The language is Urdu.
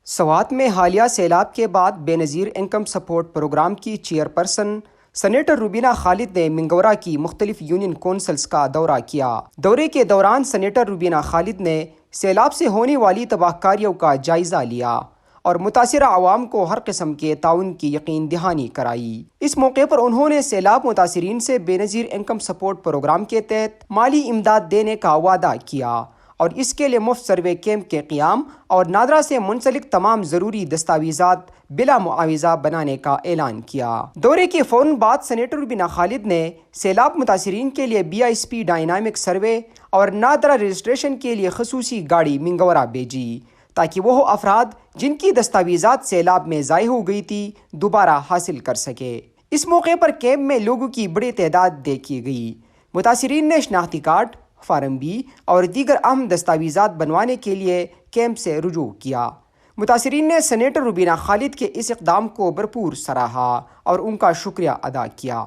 سوات میں حالیہ سیلاب کے بعد بے نظیر انکم سپورٹ پروگرام کی چیئرپرسن سینیٹر روبینہ خالد نے منگورہ کی مختلف یونین کونسلز کا دورہ کیا۔ دورے کے دوران سینیٹر روبینہ خالد نے سیلاب سے ہونے والی تباہ کاریوں کا جائزہ لیا اور متاثرہ عوام کو ہر قسم کے تعاون کی یقین دہانی کرائی۔ اس موقع پر انہوں نے سیلاب متاثرین سے بے نظیر انکم سپورٹ پروگرام کے تحت مالی امداد دینے کا وعدہ کیا اور اس کے لیے مفت سروے کیمپ کے قیام اور نادرا سے منسلک تمام ضروری دستاویزات بلا معاوضہ بنانے کا اعلان کیا۔ دورے کے فوراً بعد سینیٹر روبینہ خالد نے سیلاب متاثرین کے لیے BISP ڈائنامک سروے اور نادرا رجسٹریشن کے لیے خصوصی گاڑی منگورہ بھیجی تاکہ وہ افراد جن کی دستاویزات سیلاب میں ضائع ہو گئی تھی دوبارہ حاصل کر سکے۔ اس موقع پر کیمپ میں لوگوں کی بڑی تعداد دیکھی گئی۔ متاثرین نے شناختی کارڈ، فارم بی اور دیگر اہم دستاویزات بنوانے کے لیے کیمپ سے رجوع کیا۔ متاثرین نے سینیٹر روبینہ خالد کے اس اقدام کو بھرپور سراہا اور ان کا شکریہ ادا کیا۔